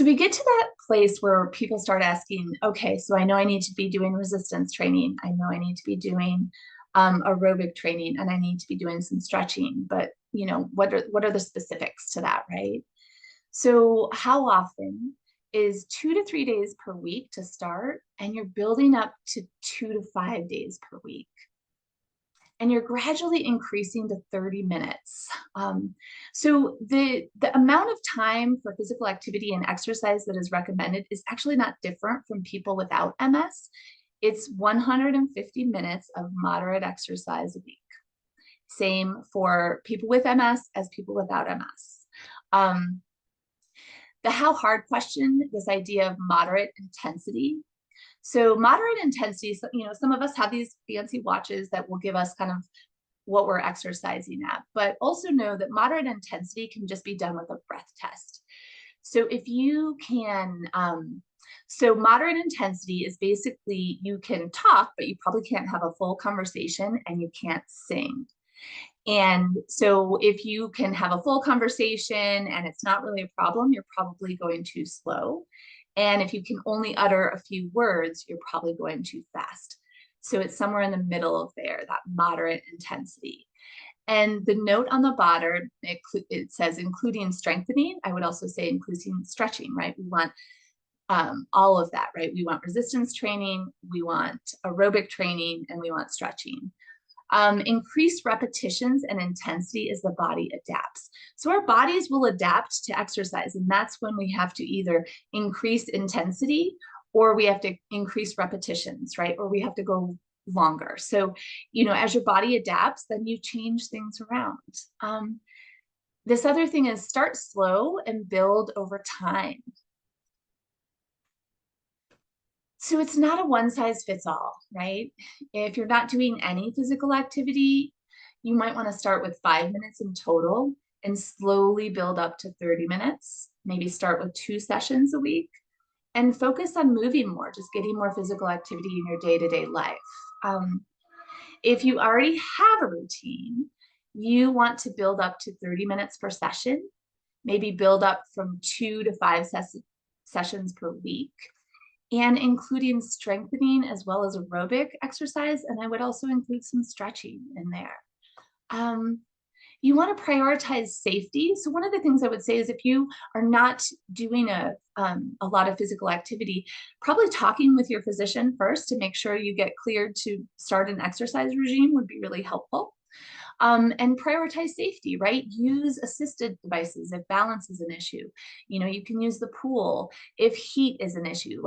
So we get to that place where people start asking, okay, so I know I need to be doing resistance training. I know I need to be doing aerobic training, and I need to be doing some stretching. But what are the specifics to that, right? So how often is 2 to 3 days per week to start, and you're building up to 2 to 5 days per week, and you're gradually increasing to 30 minutes. So the amount of time for physical activity and exercise that is recommended is actually not different from people without MS. It's 150 minutes of moderate exercise a week. Same for people with MS as people without MS. The how hard question, this idea of moderate intensity. So moderate intensity, some of us have these fancy watches that will give us kind of what we're exercising at, but also know that moderate intensity can just be done with a breath test. So if you can, so moderate intensity is basically you can talk, but you probably can't have a full conversation, and you can't sing. And so if you can have a full conversation and it's not really a problem, you're probably going too slow. And if you can only utter a few words, you're probably going too fast. So it's somewhere in the middle of there, that moderate intensity. And the note on the bottom, it says including strengthening. I would also say including stretching, right? We want all of that, right? We want resistance training, we want aerobic training, and we want stretching. Increased repetitions and intensity as the body adapts. So our bodies will adapt to exercise, and that's when we have to either increase intensity or we have to increase repetitions, right? Or we have to go longer. So, as your body adapts, then you change things around. This other thing is start slow and build over time. So it's not a one size fits all, right? If you're not doing any physical activity, you might want to start with 5 minutes in total and slowly build up to 30 minutes. Maybe start with 2 sessions a week and focus on moving more, just getting more physical activity in your day-to-day life. If you already have a routine, you want to build up to 30 minutes per session, maybe build up from 2 to 5 sessions per week, and including strengthening as well as aerobic exercise. And I would also include some stretching in there. You want to prioritize safety. So one of the things I would say is if you are not doing a lot of physical activity, probably talking with your physician first to make sure you get cleared to start an exercise regime would be really helpful. And prioritize safety, right? Use assisted devices if balance is an issue. You can use the pool if heat is an issue.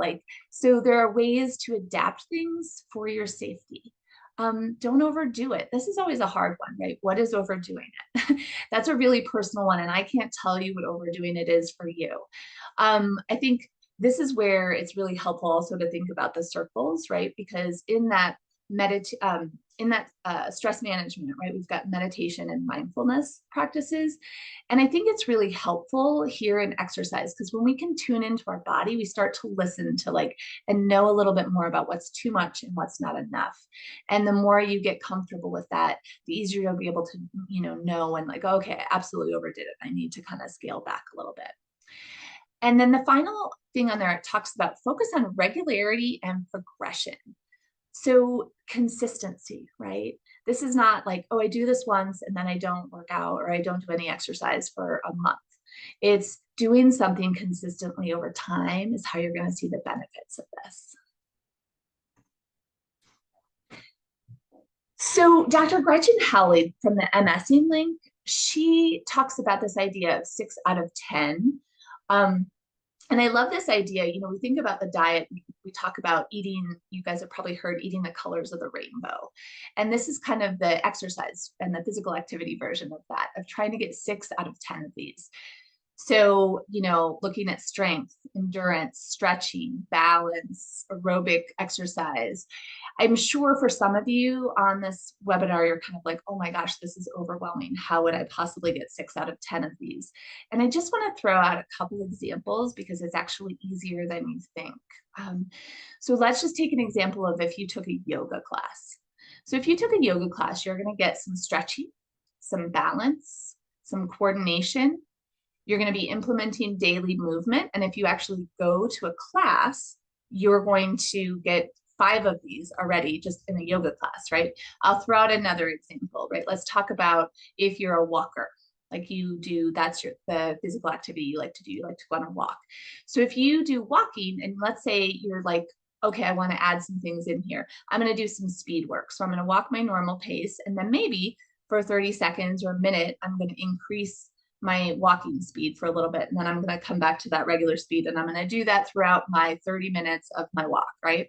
So there are ways to adapt things for your safety. Don't overdo it. This is always a hard one, right? What is overdoing it? That's a really personal one, and I can't tell you what overdoing it is for you. I think this is where it's really helpful also to think about the circles, right? Because in that stress management, right, we've got meditation and mindfulness practices. And I think it's really helpful here in exercise, because when we can tune into our body, we start to listen to and know a little bit more about what's too much and what's not enough. And the more you get comfortable with that, the easier you'll be able to, know and okay, I absolutely overdid it. I need to kind of scale back a little bit. And then the final thing on there, it talks about focus on regularity and progression. So consistency, right? This is not oh, I do this once and then I don't work out or I don't do any exercise for a month. It's doing something consistently over time is how you're going to see the benefits of this. So Dr. Gretchen Howley from the MSing link, she talks about this idea of 6 out of 10. And I love this idea. We think about the diet, we talk about eating, you guys have probably heard eating the colors of the rainbow. And this is kind of the exercise and the physical activity version of that, of trying to get 6 out of 10 of these. So, looking at strength, endurance, stretching, balance, aerobic exercise. I'm sure for some of you on this webinar, you're kind of like, oh my gosh, this is overwhelming. How would I possibly get 6 out of 10 of these? And I just want to throw out a couple examples because it's actually easier than you think. So let's just take an example of if you took a yoga class. So if you took a yoga class, you're going to get some stretching, some balance, some coordination, You're going to be implementing daily movement. And if you actually go to a class, you're going to get 5 of these already just in a yoga class, right? I'll throw out another example, right? Let's talk about if you're a walker, like you do, that's the physical activity you like to do. You like to go on a walk. So if you do walking, and let's say you're like, okay, I want to add some things in here. I'm going to do some speed work. So I'm going to walk my normal pace, and then maybe for 30 seconds or a minute, I'm going to increase my walking speed for a little bit. And then I'm going to come back to that regular speed. And I'm going to do that throughout my 30 minutes of my walk, right?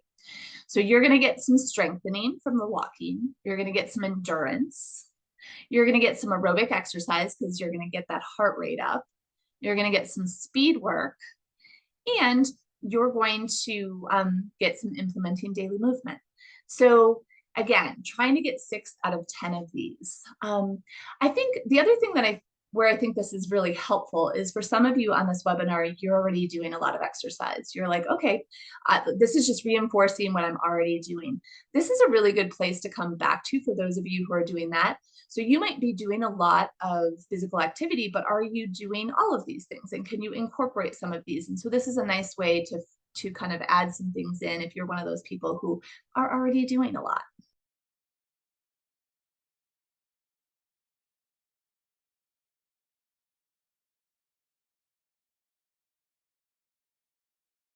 So you're going to get some strengthening from the walking. You're going to get some endurance. You're going to get some aerobic exercise because you're going to get that heart rate up. You're going to get some speed work. And you're going to get some implementing daily movement. So again, trying to get 6 out of 10 of these. I think the other thing that where I think this is really helpful is for some of you on this webinar, you're already doing a lot of exercise. You're like, okay, this is just reinforcing what I'm already doing. This is a really good place to come back to for those of you who are doing that. So you might be doing a lot of physical activity, but are you doing all of these things? And can you incorporate some of these? And so this is a nice way to kind of add some things in if you're one of those people who are already doing a lot.